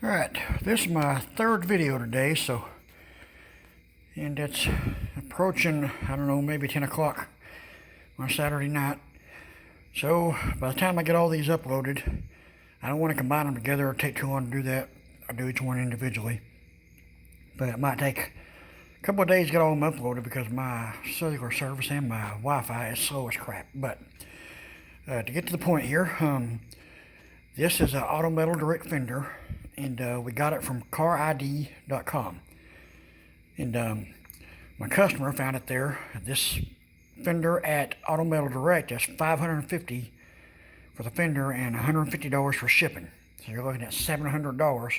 Alright, this is my third video today, and it's approaching, I don't know, maybe 10 o'clock on Saturday night. So, by the time I get all these uploaded, I don't want to combine them together or take too long to do that. I'll do each one individually. But it might take a couple of days to get all them uploaded because my cellular service and my Wi-Fi is slow as crap. But, to get to the point here, this is an Autometaldirect fender. And we got it from carid.com. And my customer found it there. This fender at Autometaldirect is $550 for the fender and $150 for shipping. So you're looking at $700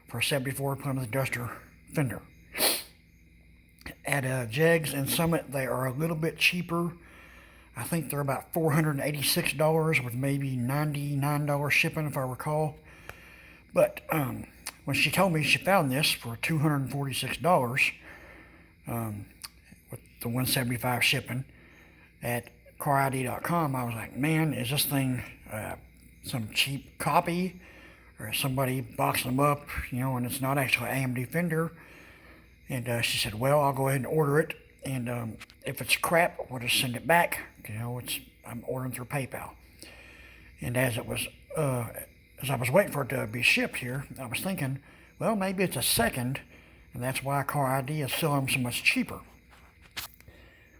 for a 74 Plymouth Duster fender. At Jegs and Summit, they are a little bit cheaper. I think they're about $486 with maybe $99 shipping, if I recall. But when she told me she found this for $246 with the $175 shipping at carid.com, I was like, man, is this thing some cheap copy, or somebody boxed them up, and it's not actually an AMD fender? And she said, well, I'll go ahead and order it, and if it's crap, we'll just send it back. I'm ordering through PayPal. And as I was waiting for it to be shipped here, I was thinking, well, maybe it's a second, and that's why CarID is selling them so much cheaper.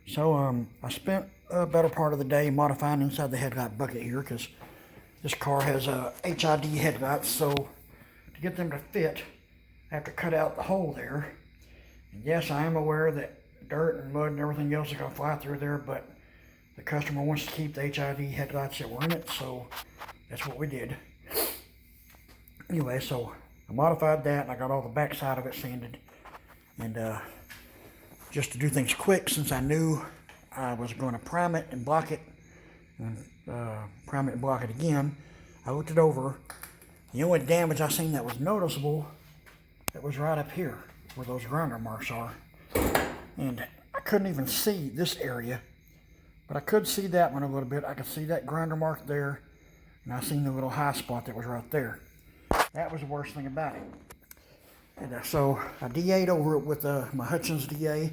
So I spent a better part of the day modifying inside the headlight bucket here, because this car has HID headlights, so to get them to fit, I have to cut out the hole there. And yes, I am aware that dirt and mud and everything else is going to fly through there, but the customer wants to keep the HID headlights that were in it, so that's what we did. Anyway, so I modified that, and I got all the back side of it sanded. And just to do things quick, since I knew I was going to prime it and block it, and prime it and block it again, I looked it over. The only damage I seen that was noticeable, that was right up here, where those grinder marks are. And I couldn't even see this area, but I could see that one a little bit. I could see that grinder mark there, and I seen the little high spot that was right there. That was the worst thing about it. And so I DA'd over it with my Hutchins DA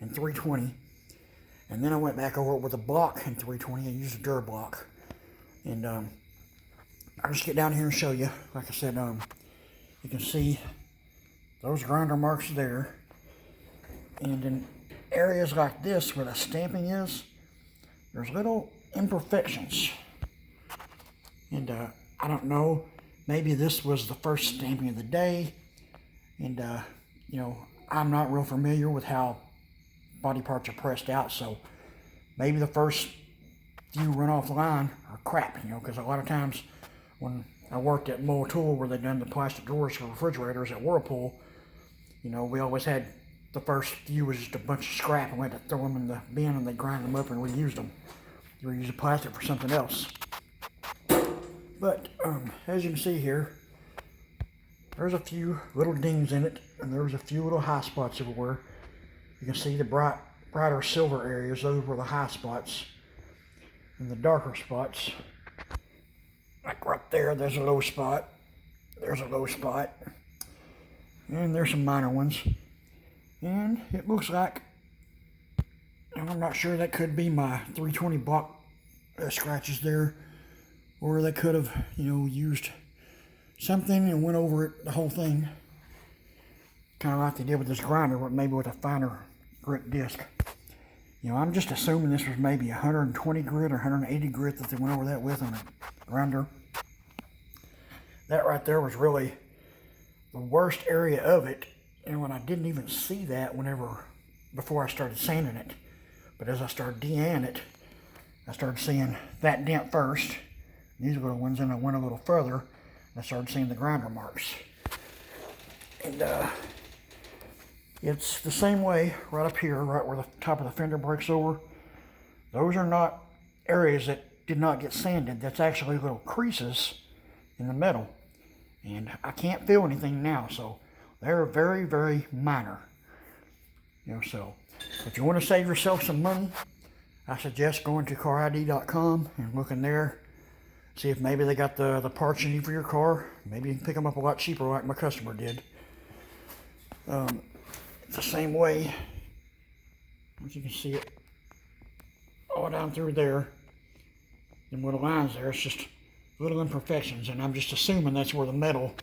in 320. And then I went back over it with a block in 320. I used a Dur block. And I'll just get down here and show you. Like I said, you can see those grinder marks there. And in areas like this where the stamping is, there's little imperfections. And I don't know. Maybe this was the first stamping of the day, and I'm not real familiar with how body parts are pressed out, so maybe the first few run off the line are crap, because a lot of times when I worked at Mold Tool, where they done the plastic drawers for refrigerators at Whirlpool, we always had the first few was just a bunch of scrap, and we had to throw them in the bin, and they grind them up and reused them. You reuse the plastic for something else. But as you can see here, there's a few little dings in it, and there's a few little high spots everywhere. You can see the brighter silver areas; those were the high spots, and the darker spots, like right there, there's a low spot. There's a low spot, and there's some minor ones. And it looks like, and I'm not sure, that could be my 320 block scratches there. Or they could have, used something and went over it, the whole thing. Kind of like they did with this grinder, but maybe with a finer grit disc. I'm just assuming this was maybe 120 grit or 180 grit that they went over that with on a grinder. That right there was really the worst area of it. And when I didn't even see that before I started sanding it. But as I started DAing it, I started seeing that dent first. These little ones, and I went a little further, and I started seeing the grinder marks. And it's the same way right up here, right where the top of the fender breaks over. Those are not areas that did not get sanded. That's actually little creases in the metal. And I can't feel anything now, so they're very, very minor. So if you want to save yourself some money, I suggest going to carid.com and looking there. See if maybe they got the parts you need for your car. Maybe you can pick them up a lot cheaper like my customer did. It's the same way. As you can see it all down through there. And where the line's there, it's just little imperfections. And I'm just assuming that's where the metal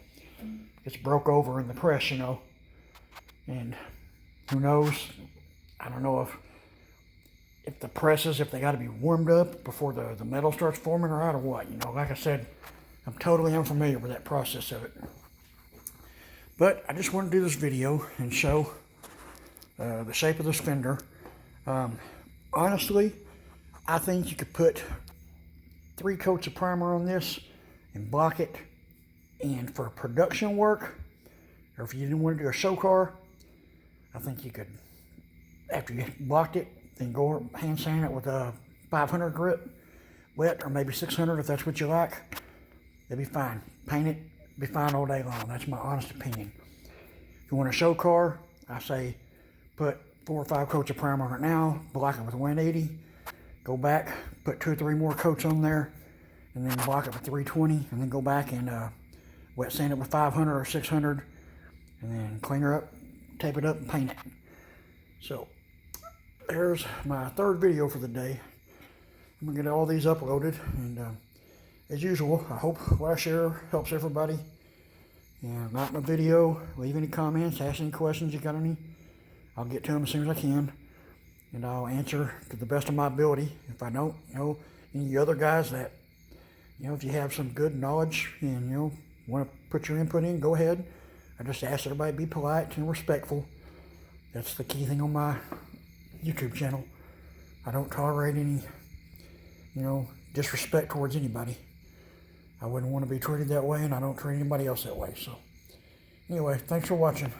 gets broke over in the press, you know. And who knows? I don't know if the presses, if they got to be warmed up before the metal starts forming or out or what. You know, like I said, I'm totally unfamiliar with that process of it. But I just want to do this video and show the shape of this fender. Honestly, I think you could put 3 coats of primer on this and block it. And for production work, or if you didn't want to do a show car, I think you could, after you blocked it, then go hand sand it with a 500 grit wet, or maybe 600 if that's what you like. It'll be fine. Paint it, be fine all day long. That's my honest opinion. If you want a show car, I say put 4 or 5 coats of primer on it now, block it with 180, go back, put 2 or 3 more coats on there, and then block it with 320, and then go back and wet sand it with 500 or 600, and then clean her up, tape it up, and paint it. So there's my 3rd video for the day. I'm gonna get all these uploaded, and as usual, I hope what I share helps everybody. And like my video, leave any comments, ask any questions you got any. I'll get to them as soon as I can, and I'll answer to the best of my ability. If I don't, you know, any of you other guys that, you know, if you have some good knowledge and, you know, want to put your input in, go ahead. I just ask everybody to be polite and respectful. That's the key thing on my YouTube channel. I don't tolerate any, you know, disrespect towards anybody. I wouldn't want to be treated that way, and I don't treat anybody else that way. So anyway, thanks for watching.